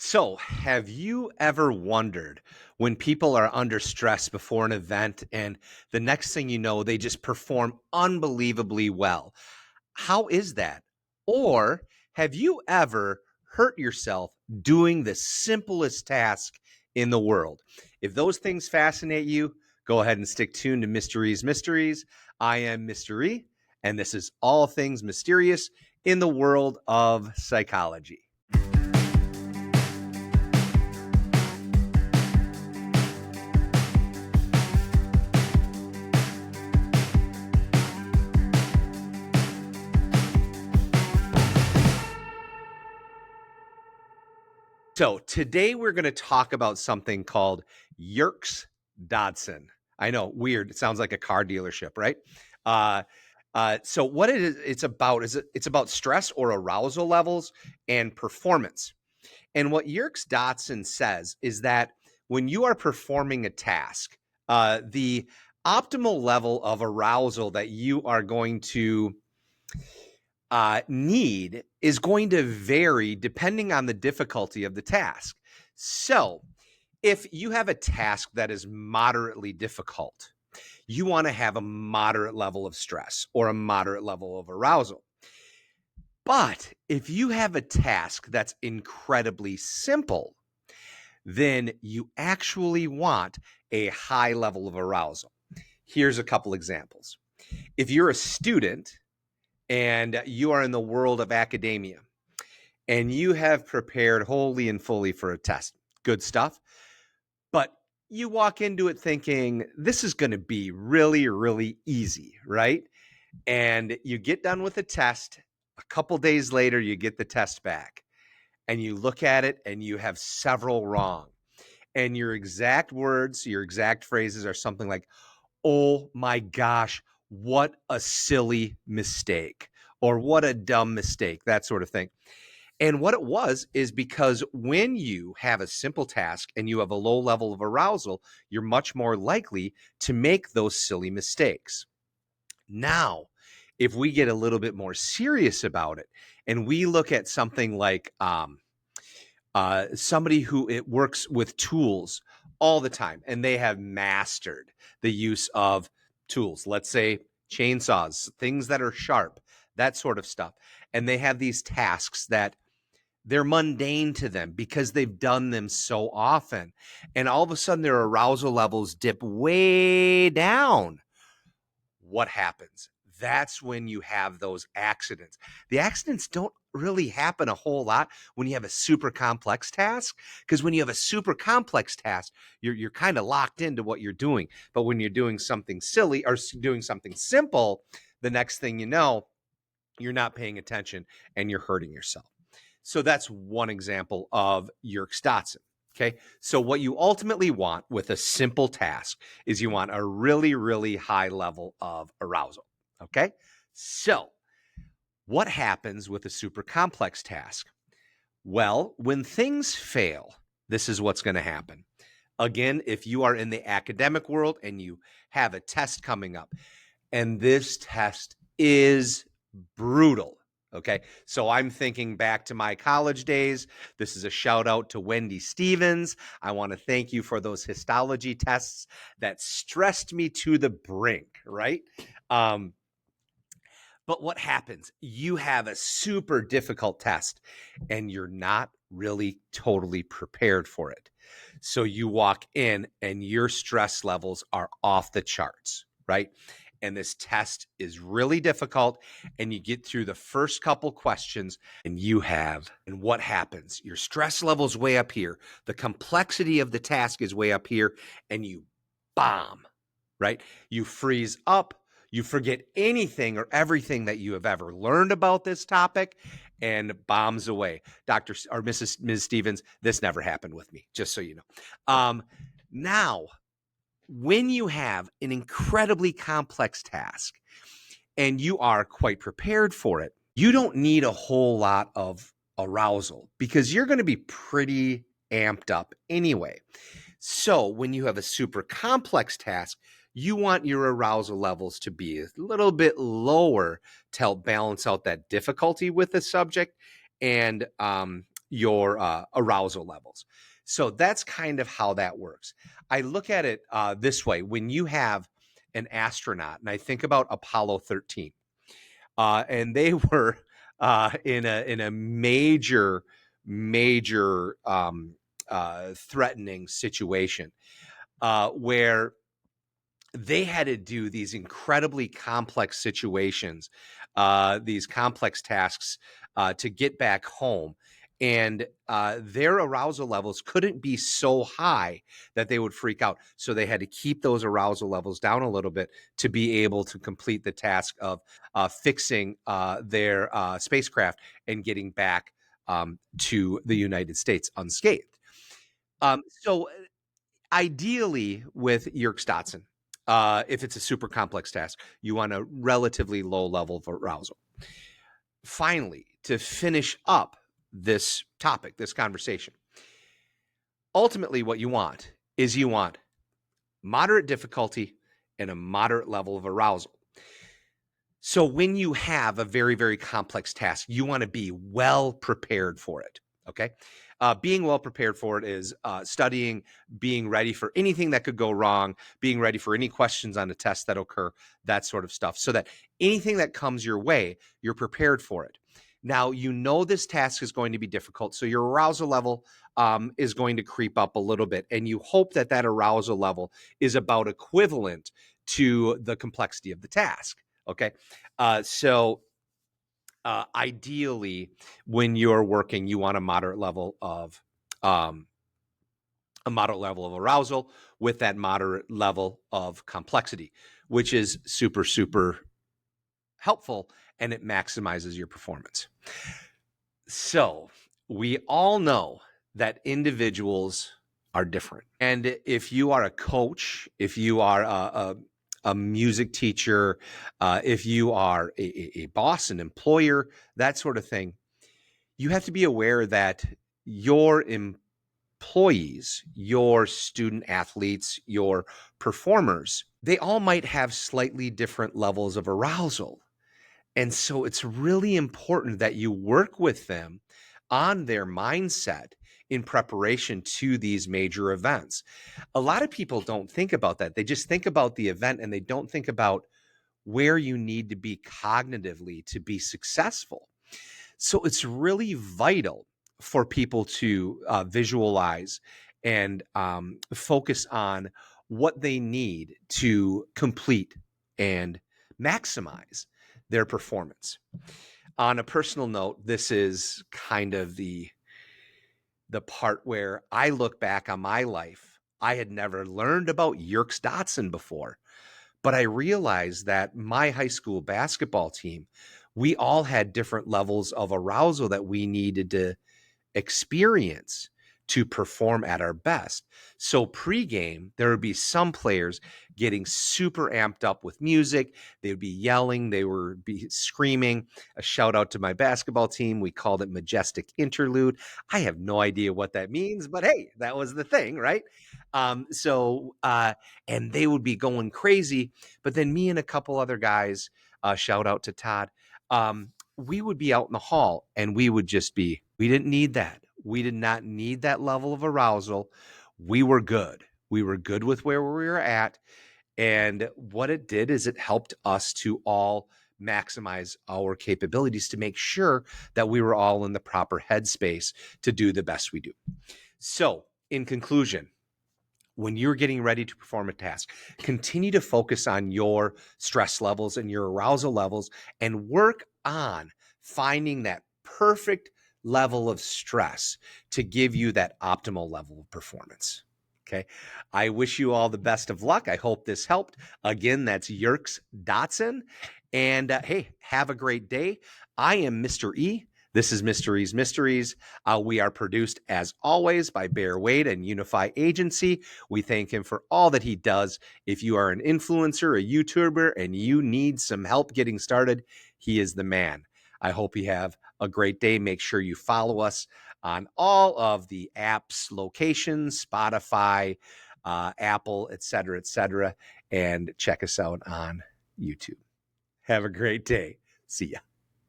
So, have you ever wondered when people are under stress before an event and the next thing you know, they just perform unbelievably well? How is that? Or have you ever hurt yourself doing the simplest task in the world? If those things fascinate you, go ahead and stick tuned to Mysteries Mysteries. I am Mystery, and this is all things mysterious in the world of psychology. So today we're going to talk about something called Yerkes-Dodson. I know, weird. It sounds like a car dealership, right? Uh, so what it's about is it's about stress or arousal levels and performance. And what Yerkes-Dodson says is that when you are performing a task, the optimal level of arousal that you are going to need is going to vary depending on the difficulty of the task. So, if you have a task that is moderately difficult, you want to have a moderate level of stress or a moderate level of arousal. But if you have a task that's incredibly simple, then you actually want a high level of arousal. Here's a couple examples. If you're a student and you are in the world of academia and you have prepared wholly and fully for a test, good stuff. But you walk into it thinking this is going to be really, really easy, right? And you get done with the test. A couple days later, you get the test back and you look at it and you have several wrong. And your exact words, your exact phrases are something like, oh my gosh, what a silly mistake, or what a dumb mistake, that sort of thing. And what it was is because when you have a simple task and you have a low level of arousal, you're much more likely to make those silly mistakes. Now, if we get a little bit more serious about it and we look at something like somebody who it works with tools all the time and they have mastered the use of tools, let's say chainsaws, things that are sharp, that sort of stuff. And they have these tasks that they're mundane to them because they've done them so often. And all of a sudden, their arousal levels dip way down. What happens? That's when you have those accidents. The accidents don't really happen a whole lot when you have a super complex task, because when you have a super complex task, you're kind of locked into what you're doing. But when you're doing something silly or doing something simple, the next thing you know, you're not paying attention and you're hurting yourself. So that's one example of Yerkes-Dodson. Okay. So what you ultimately want with a simple task is you want a really, really high level of arousal. Okay. So what happens with a super complex task? Well, when things fail, this is what's going to happen. Again, if you are in the academic world and you have a test coming up, and this test is brutal. Okay. So I'm thinking back to my college days. This is a shout out to Wendy Stevens. I want to thank you for those histology tests that stressed me to the brink, right? Um, but what happens? You have a super difficult test and you're not really totally prepared for it. So you walk in and your stress levels are off the charts, right? And this test is really difficult. And you get through the first couple questions and what happens? Your stress level's way up here. The complexity of the task is way up here, and you bomb, right? You freeze up. You forget anything or everything that you have ever learned about this topic and bombs away. Dr. or Ms. Stevens, this never happened with me, just so you know. Now, when you have an incredibly complex task and you are quite prepared for it, you don't need a whole lot of arousal because you're going to be pretty amped up anyway. So when you have a super complex task, you want your arousal levels to be a little bit lower to help balance out that difficulty with the subject and your arousal levels. So that's kind of how that works. I look at it this way: when you have an astronaut, and I think about Apollo 13, and they were in a major threatening situation where they had to do these incredibly complex situations, these complex tasks to get back home. And their arousal levels couldn't be so high that they would freak out. So they had to keep those arousal levels down a little bit to be able to complete the task of fixing their spacecraft and getting back to the United States unscathed. So ideally, with Yerkes-Dodson, if it's a super complex task, you want a relatively low level of arousal. Finally, to finish up this topic, this conversation, ultimately what you want is you want moderate difficulty and a moderate level of arousal. So when you have a very, very complex task, you want to be well prepared for it. Okay. Being well prepared for it is studying, being ready for anything that could go wrong, being ready for any questions on the test that occur, that sort of stuff, so that anything that comes your way, you're prepared for it. Now, you know this task is going to be difficult, so your arousal level is going to creep up a little bit, and you hope that that arousal level is about equivalent to the complexity of the task. Okay. So ideally, when you're working, you want a moderate level of arousal with that moderate level of complexity, which is super, super helpful, and it maximizes your performance. So we all know that individuals are different. And if you are a coach, if you are a music teacher, if you are a boss, an employer, that sort of thing, you have to be aware that your employees, your student athletes, your performers, they all might have slightly different levels of arousal. And so it's really important that you work with them on their mindset in preparation to these major events. A lot of people don't think about that. They just think about the event and they don't think about where you need to be cognitively to be successful. So it's really vital for people to visualize and focus on what they need to complete and maximize their performance. On a personal note, this is kind of the part where I look back on my life. I had never learned about Yerkes-Dodson before, but I realized that my high school basketball team, we all had different levels of arousal that we needed to experience to perform at our best. So pregame, there would be some players getting super amped up with music. They would be yelling. They would be screaming. A shout out to my basketball team. We called it Majestic Interlude. I have no idea what that means, but hey, that was the thing, right? And they would be going crazy. But then me and a couple other guys, shout out to Todd, we would be out in the hall and we would just be, we didn't need that. We did not need that level of arousal. We were good. We were good with where we were at. And what it did is it helped us to all maximize our capabilities to make sure that we were all in the proper headspace to do the best we do. So, in conclusion, when you're getting ready to perform a task, continue to focus on your stress levels and your arousal levels and work on finding that perfect level of stress to give you that optimal level of performance. Okay. I wish you all the best of luck. I hope this helped. Again, that's Yerkes-Dodson. And hey, have a great day. I am Mr. E. This is Mysteries Mysteries. We are produced, as always, by Bear Wade and Unify Agency. We thank him for all that he does. If you are an influencer, a YouTuber, and you need some help getting started, he is the man. I hope you have a great day. Make sure you follow us on all of the apps, locations, Spotify, Apple, et cetera, and check us out on YouTube. Have a great day. See ya.